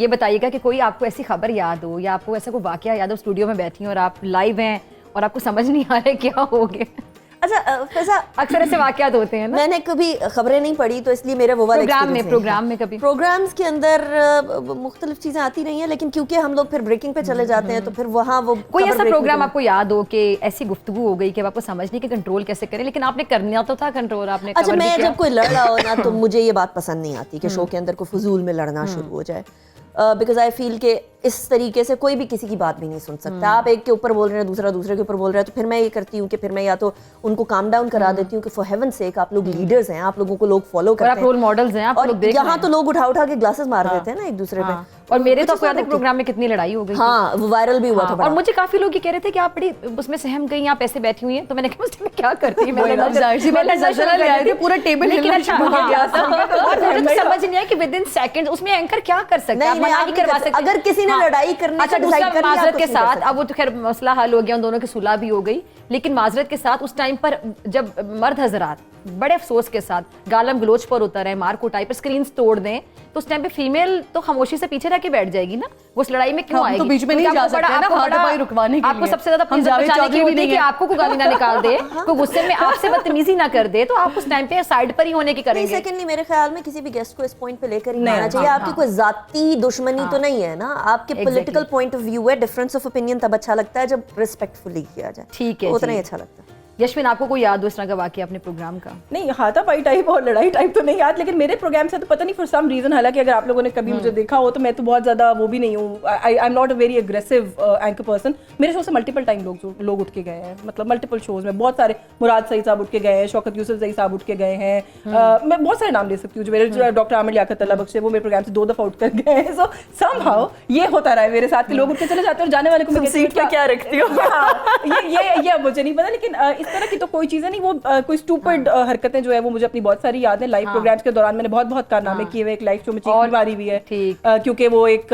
ये बताइएगा कि कोई आपको ऐसी खबर याद हो या आपको ऐसा कोई वाकया याद हो, स्टूडियो में बैठी हो और आप लाइव हैं और आपको समझ नहीं आ रहा है क्या हो गया। अच्छा फैजा, अक्सर ऐसे वाकयात होते हैं ना। मैंने कभी खबरें नहीं पढ़ी तो इसलिए मेरा वो वाला प्रोग्राम में कभी प्रोग्राम्स के अंदर मुख्तलिफ चीज़ें आती रही हैं, लेकिन क्योंकि हम लोग फिर ब्रेकिंग पे चले जाते हैं तो फिर वहाँ वो कोई ऐसा प्रोग्राम आपको याद हो कि ऐसी गुफ्तगू हो गई कि आपको समझ नहीं कि कंट्रोल कैसे करें, लेकिन आपने करना तो था कंट्रोल, आपने। अच्छा, मैं जब कोई लड़ रहा हो ना तो मुझे ये बात पसंद नहीं आती कि शो के अंदर कोई फजूल में लड़ना शुरू हो जाए, बिकॉज आई फील के इस तरीके से कोई भी किसी की बात भी नहीं सुन सकता। आप एक के ऊपर बोल रहे हैं, दूसरा दूसरे के ऊपर बोल रहा है, तो फिर मैं ये करती हूँ कि फिर मैं या तो उनको काम डाउन करा देती हूँ कि फॉर हेवन सेक आप लोग लीडर्स हैं, आप लोगों को लोग फॉलो करते हैं, आप रोल मॉडल्स हैं, आप लोग देख रहे हैं। यहाँ तो लोग उठा उठा के ग्लासेस मार देते हैं ना एक दूसरे पे। और मेरे तो आपको याद है प्रोग्राम में कितनी लड़ाई हो गई। हाँ, वो वायरल भी हुआ था बड़ा। और मुझे काफी लोग ये कह रहे थे कि आप बड़ी उसमें सहम गई, आप ऐसे बैठी हुई हैं, तो मैंने कहा मैं क्या करती हूँ, पूरा टेबल लेकिन अच्छा मुझे समझ नहीं आया कि विद इन सेकंड उसमें एंकर क्या कर सकता है, मना नहीं करवा सकते अगर किसी ने लड़ाई करनी अच्छा दूसरा माजरत के साथ। अब वो तो खैर मसला हल हो गया, उन दोनों की सुलह भी हो गई, लेकिन माजरत के साथ उस टाइम पर जब मर्द हजरात बड़े अफसोस के साथ गालम गलोच पर उतर है, मार कुटाई पर स्क्रीन तोड़ दें, तो उस टाइम पे फीमेल तो खामोशी से पीछे रह के बैठ जाएगी ना, वो उस लड़ाई में क्यों आएगी? तो बीच में नहीं जा सकते ना, हाथापाई रुकवाने के लिए। आपको सबसे ज्यादा बचाने की होती है कि आपको कोई गाली ना निकाल दे, कोई गुस्से में आपसे बदतमीजी ना कर दे, तो आप उस टाइम पे साइड पर ही होने की करेंगे। सेकंडली मेरे ख्याल में किसी भी गेस्ट को इस पॉइंट पे लेकर ही आना चाहिए। आपकी कोई जाती दुश्मनी तो नहीं है ना, आपके पॉलिटिकल पॉइंट ऑफ व्यू है, डिफरेंस ऑफ ओपिनियन तब अच्छा लगता है जब रिस्पेक्टफुली किया जाए। ठीक है, उतना ही अच्छा लगता है। यशविन, आपको कोई याद हो इस तरह का वाकया अपने प्रोग्राम का? नहीं, हाथापाई टाइप और लड़ाई टाइप तो नहीं याद, लेकिन मेरे प्रोग्राम से तो पता नहीं फॉर सम रीजन, हालांकि अगर आप लोगों ने कभी मुझे देखा हो तो मैं तो बहुत ज्यादा वो भी नहीं हूँ, I am not a very aggressive anchor person. मेरे शो से मल्टीपल टाइम लोग उठ के गए हैं, मतलब मल्टीपल शोज में बहुत सारे, मुराद सईद साहब उठ के गए हैं, शौकत यूसुफ सईद साहब उठ के गए हैं, मैं बहुत सारे नाम ले सकती हूँ। जो मेरे डॉक्टर आमिर लियाकत अल्लाह बख्शे, वो मेरे प्रोग्राम से 2 दफा उठ कर गए हैं। सो समहाउ ये होता रहा है मेरे साथ कि लोग उठ के चले जाते हैं और जाने वाले को मैं सीट पे क्या रखती हूँ ये मुझे नहीं पता, लेकिन इस तरह की तो कोई चीज़ नहीं। वो कोई स्टूपिड हरकतें जो है वो मुझे अपनी बहुत सारी याद है। लाइव प्रोग्राम्स के दौरान मैंने बहुत कारनामे किए हुए। एक लाइव शो में चीख भी मारी हुई है, क्योंकि वो एक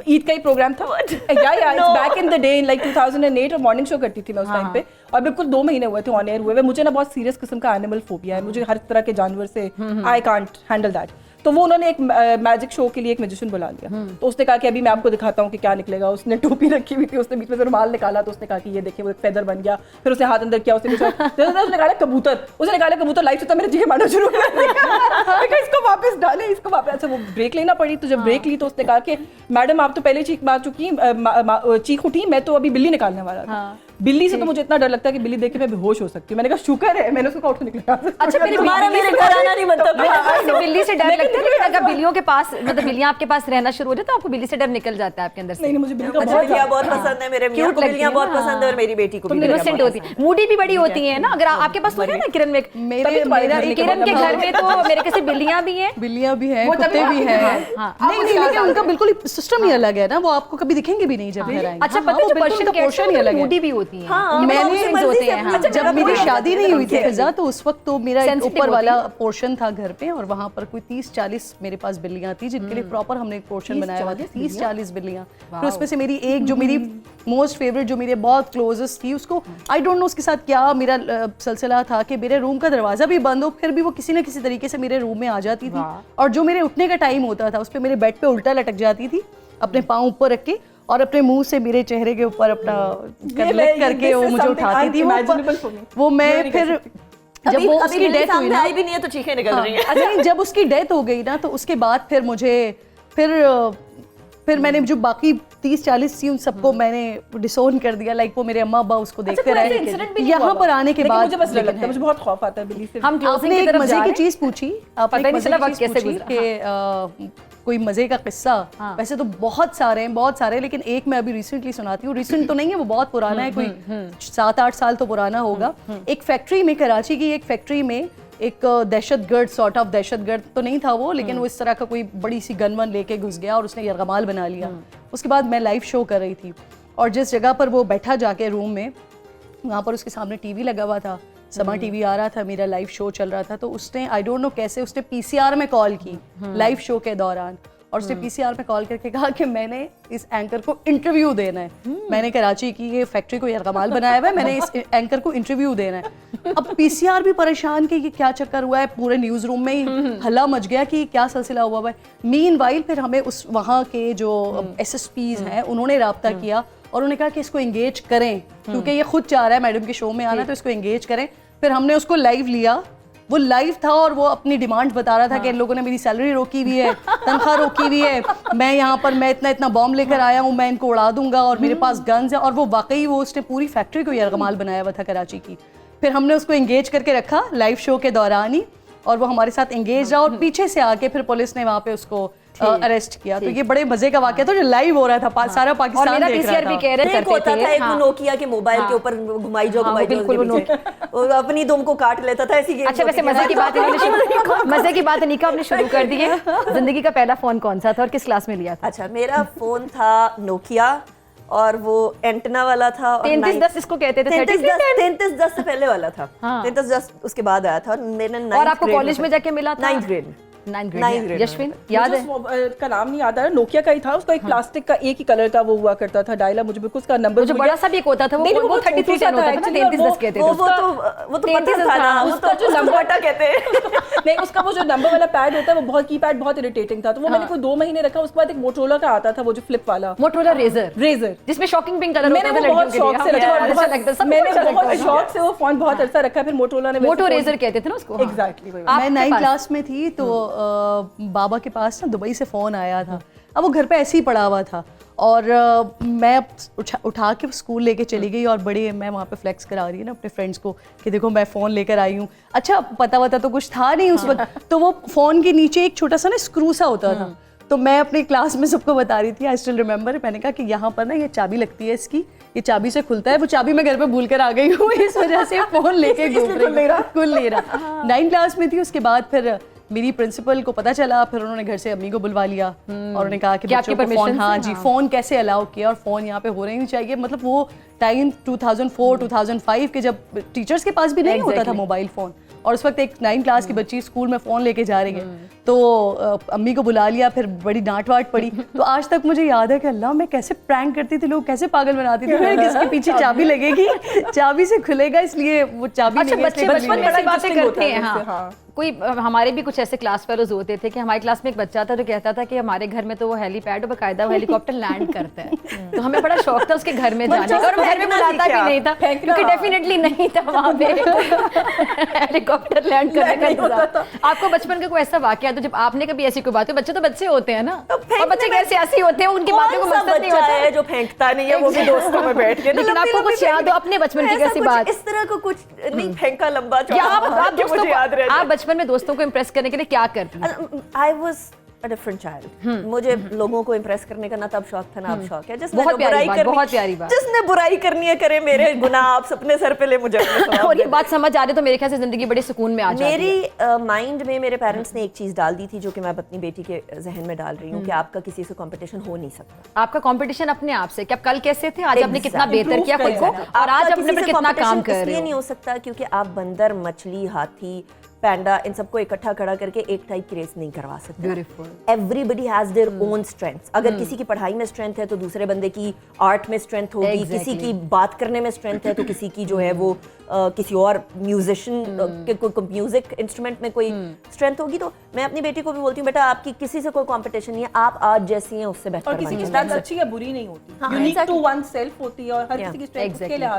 ईद का ही प्रोग्राम था। Back in the day, like 2008, और मॉर्निंग शो करती थी मैं उस टाइम पे, और बिल्कुल 2 महीने हुए थे ऑन एयर हुए। मुझे ना बहुत सीरियस किस्म का एनिमल फोबिया है, मुझे हर तरह के जानवर से आई कांट हैंडल दैट। तो वो उन्होंने एक मैजिक शो के लिए एक मैजिशियन बुला लिया, तो उसने कहा कि अभी मैं आपको दिखाता हूँ कि क्या निकलेगा। उसने टोपी रखी हुई थी, उसने बीच में से रुमाल निकाला, तो उसने कहा कि ये देखिए वो एक फेदर बन गया। फिर उसने हाथ अंदर किया, उसने निकाला कबूतर, लाइव से मेरे जी मारना शुरू कर दिया, इसको वापस डाले, इसको वापस। अच्छा, वो ब्रेक लेना पड़ी, तो जब ब्रेक ली तो उसने कहा कि मैडम आप तो पहले चीख मार चुकी, चीख उठी, मैं तो अभी बिल्ली निकालने वाला था। बिल्ली से तो मुझे इतना डर लगता है कि बिल्ली देख के मैं बेहोश हो सकती हूँ। मैंने कहा शुक्र है मैंने उसको उठ निकला। अच्छा, मेरे घर आना नहीं बनता। बिल्ली से डर लगता है, लेकिन अगर बिल्लियों के पास, मतलब बिल्लियां आपके पास रहना शुरू हो जाए तो आपको बिल्ली से डर निकल जाता है आपके अंदर से? नहीं, मुझे बिल्ली बहुत पसंद है, मेरे मियां को बिल्लियां बहुत पसंद है, और मेरी बेटी को भी इनोसेंट होती है, मूडी भी बड़ी होती है ना। अगर आपके पास तो है ना किरण में, किरण के घर में तो मेरे कैसे बिल्लियां भी हैं, कुत्ते भी हैं। नहीं, लेकिन उनका बिल्कुल सिस्टम ही अलग है ना, वो आपको कभी दिखेंगे भी नहीं जब घर आएंगे। अच्छा, पता है पर्शियन पोर्शन ही अलग है, मूडी भी होती है। जब मेरी शादी नहीं हुई थी फिजा, तो उस वक्त तो मेरा ऊपर वाला पोर्शन था घर पे, और वहाँ पर कोई 30-40 मेरे पास बिल्लियाँ थी, जिनके लिए प्रॉपर हमने एक पोर्शन बनाया हुआ था। 30-40 बिल्लियाँ। फिर उसमें से मेरी एक जो मेरी मोस्ट फेवरेट, जो मेरे बहुत क्लोजेस्ट थी, उसको आई डोंट नो उसके साथ क्या मेरा सिलसिला था कि मेरे रूम का दरवाजा भी बंद हो, फिर भी वो किसी न किसी तरीके से मेरे रूम में आ जाती थी, और जो मेरे उठने का टाइम होता था उस पर मेरे बेड पे उल्टा लटक जाती थी, अपने पाँव ऊपर रख के, और अपने मुंह से मेरे चेहरे के ऊपर अपना लिख करके वो मुझे उठाती थी। वो मैं फिर जब वो उसकी डेथ हुई ना, भी नहीं है तो चीखें निकल रही हैं। अच्छा, जब उसकी डेथ हो गई ना, तो उसके बाद फिर मुझे फिर मैंने जो बाकी 30-40 सी उन सबको मैंने डिसोन कर दिया। लाइक वो मेरे अम्मा अब्बा उसको देखते रहे। यहाँ पर आने के बाद मुझे बस लगता है, मुझे बहुत खौफ आता है बिल्ली से। आपने एक मजे की चीज पूछी, आपने कोई मजे का किस्सा। वैसे तो बहुत सारे, लेकिन एक मैं अभी रिसेंटली सुनाती हूँ। रिसेंट तो नहीं है, वो बहुत पुराना है, कोई 7-8 साल तो पुराना होगा। एक फैक्ट्री में, कराची की एक फैक्ट्री में, एक दहशतगर्द, सॉर्ट ऑफ दहशतगर्द तो नहीं था वो, लेकिन वो इस तरह का कोई बड़ी सी गन वन लेके घुस गया और उसने यरगमाल बना लिया। उसके बाद मैं लाइव शो कर रही थी, और जिस जगह पर वो बैठा जाके रूम में, वहाँ पर उसके सामने टीवी लगा हुआ था, समा टीवी आ रहा था, मेरा लाइव शो चल रहा था। तो उसने आई डोंट नो कैसे उसने पीसीआर में कॉल की लाइव शो के दौरान, और उसने पीसीआर में कॉल करके कहा कि मैंने इस एंकर को इंटरव्यू देना है। मैंने कराची की ये फैक्ट्री को यरगमाल बनाया हुआ है, मैंने इस एंकर को इंटरव्यू देना है। अब पीसीआर भी परेशान कि ये क्या चक्कर हुआ है, पूरे न्यूज रूम में ही हल्ला मच गया कि क्या सिलसिला हुआ है। मीनवाइल फिर हमें उस वहाँ के जो एसएसपीज हैं उन्होंने राब्ता किया और उन्होंने कहा कि इसको एंगेज करें, क्योंकि ये खुद चाह रहा है मैडम के शो में आना, तो इसको एंगेज करें। फिर हमने उसको लाइव लिया, वो लाइव था और वो अपनी डिमांड बता रहा था कि इन लोगों ने मेरी सैलरी रोकी हुई है, तनख्वाह रोकी हुई है, मैं यहाँ पर मैं इतना बॉम्ब लेकर आया हूँ, मैं इनको उड़ा दूंगा और मेरे पास गन्स है। और वो वाकई वो उसने पूरी फैक्ट्री को यरगमाल बनाया हुआ था कराची की। फिर हमने उसको एंगेज करके रखा लाइव शो के दौरान ही, और वो हमारे साथ एंगेज रहा, और पीछे से आके फिर पुलिस ने वहाँ पे उसको अरेस्ट किया। तो ये बड़े मजे का वाकया था जो लाइव हो रहा था, सारा पाकिस्तान देख रहा था। भी कह रहे एक होता था एक नोकिया के मोबाइल के ऊपर घुमाई जो वो अपनी दुम को काट लेता था ऐसी गेम। अच्छा, वैसे मजे की बात अनीका आपने शुरू कर दी है। जिंदगी का पहला फोन कौन सा था और किस क्लास में लिया था? अच्छा, मेरा फोन था नोकिया और वो एंटेना वाला था। 3310 इसको कहते थे। 3310 से पहले वाला था। 3310 उसके बाद आया था। और आपको कॉलेज में जाके मिला था? 9th grade. यशविन याद है? का नाम नहीं याद आ रहा, नोकिया का ही था। उसका एक प्लास्टिक का एक ही कलर का वो हुआ करता था, डायला, मुझे बिल्कुल उसका नंबर जो बड़ा सा भी एक होता था, वो 3310 होता था, 3310 कहते थे। वो तो पता था ना, उसका जो नंबर कहते हैं नहीं, उसका वो जो नंबर वाला पैड होता है वो बहुत कीपैड बहुत इरिटेटिंग था। तो वो मैंने कोई 2 महीने रखा। उसके बाद एक मोटोरोला का आता था वो जो फ्लिप वाला, मोटोरोला रेजर, जिसमें शॉकिंग पिंक कलर होता था। मैंने बहुत शौक से वो फोन बहुत अच्छा रखा। फिर मोटोरोला ने मोटो रेजर कहते थे ना उसको। एग्जैक्टली। मैं 9th क्लास में थी तो बाबा के पास ना दुबई से फ़ोन आया था। अब वो घर पे ऐसे ही पड़ा हुआ था और मैं उठा के स्कूल लेके चली गई और बड़ी मैं वहाँ पे फ्लेक्स करा रही है ना अपने फ्रेंड्स को कि देखो मैं फ़ोन लेकर आई हूँ। अच्छा, पता तो कुछ था नहीं उस वक्त, तो वो फ़ोन के नीचे एक छोटा सा ना स्क्रू सा होता था। तो मैं अपनी क्लास में सबको बता रही थी, आई स्टिल रिमेंबर, मैंने कहा कि यहाँ पर ना ये चाबी लगती है इसकी, ये चाबी से खुलता है। वो चाबी मैं घर पे भूल कर आ गई हूँ, इस वजह से फ़ोन लेके घूम रही हूँ, खुल नहीं रहा। 9th क्लास में थी। उसके बाद फिर मेरी प्रिंसिपल को पता चला, फिर उन्होंने घर से अम्मी को बुलवा लिया और उन्होंने कहा कि बच्चों को फोन, हाँ जी, फोन कैसे अलाउ किया और फोन यहाँ पे हो रही नहीं चाहिए। मतलब वो टाइम 2004-2005 के जब टीचर्स के पास भी नहीं होता था मोबाइल फोन, और उस वक्त एक 9th क्लास की बच्ची स्कूल में फोन लेके जा रही है। तो अम्मी को बुला लिया, फिर बड़ी डांट वाट पड़ी। तो आज तक मुझे याद है कि अल्लाह मैं कैसे प्रैंक करती थी, लोग कैसे पागल बनाती थी, किसके पीछे चाबी लगेगी, चाबी से खुलेगा, इसलिए वो चाबी। अच्छा, बच्चे बचपन में बातें करते हैं। हाँ, कोई हमारे भी कुछ ऐसे क्लास फेलोज होते थे कि हमारी क्लास में एक बच्चा था जो कहता था कि हमारे घर में तो वो हेलीपैड और बाकायदा वो हेलीकॉप्टर लैंड करता है। तो हमें बड़ा शौक था उसके घर में जाने का, और घर में बुलाता भी नहीं था क्योंकि डेफिनेटली नहीं था वहाँ पे हेलीकॉप्टर लैंड करने का इंतजाम। आपको बचपन का कोई ऐसा वाकया तो जब आपने कभी ऐसी कोई बात, बच्चे तो बच्चे होते हैं ना, और बच्चे कैसे ऐसे होते हैं, उनकी बातों को मकसद नहीं होता है जो फेंकता नहीं है, वो भी दोस्तों में बैठ के। लेकिन आपको कुछ याद हो अपने बचपन की कैसी बात? इस तरह को कुछ नहीं फेंका लंबा चौड़ा। आप बचपन में दोस्तों को इम्प्रेस करने के लिए क्या करती हैं? I was a different child. मुझे लोगों को इम्प्रेस करने का ना तब शौक था ना अब शौक है। जिसने बहुत प्यारी बात। जिसने बुराई करनी है करे, मेरे गुनाह आप अपने सर पे ले, मुझे और ये बात समझ आ रही तो मेरे ख्याल से जिंदगी बड़े सुकून में आ जाती है। मेरी माइंड में मेरे पेरेंट्स ने एक चीज डाल दी थी जो कि मैं अपनी बेटी के जहन में डाल रही हूँ कि आपका किसी से कंपटीशन हो नहीं सकता। आपका कंपटीशन अपने आप से, कि आप कल कैसे थे, आज आपने कितना बेहतर किया खुद को, और आज अपने पर कितना काम कर रहे हो। इसलिए नहीं हो सकता क्योंकि आप बंदर, मछली, हाथी, पैंडा, इन सबको इकट्ठा खड़ा करके एक टाइप की रेस नहीं करवा सकते। Beautiful. Everybody has their own strengths. अगर किसी की पढ़ाई में स्ट्रेंथ है तो दूसरे बंदे की आर्ट में स्ट्रेंथ होगी, किसी की बात करने में स्ट्रेंथ है तो किसी की जो है वो किसी और म्यूजिशियन के कोई म्यूजिक इंस्ट्रूमेंट में कोई स्ट्रेंथ होगी। तो मैं अपनी बेटी को भी बोलती हूँ, बेटा आपकी किसी से कोई कंपटीशन नहीं है, आप आज जैसी हैं उससे बेहतर और किसी की स्ट्रेंथ अच्छी या बुरी नहीं होती, यूनिक टू वन सेल्फ होती है और हर किसी की स्ट्रेंथ उसके लिहाज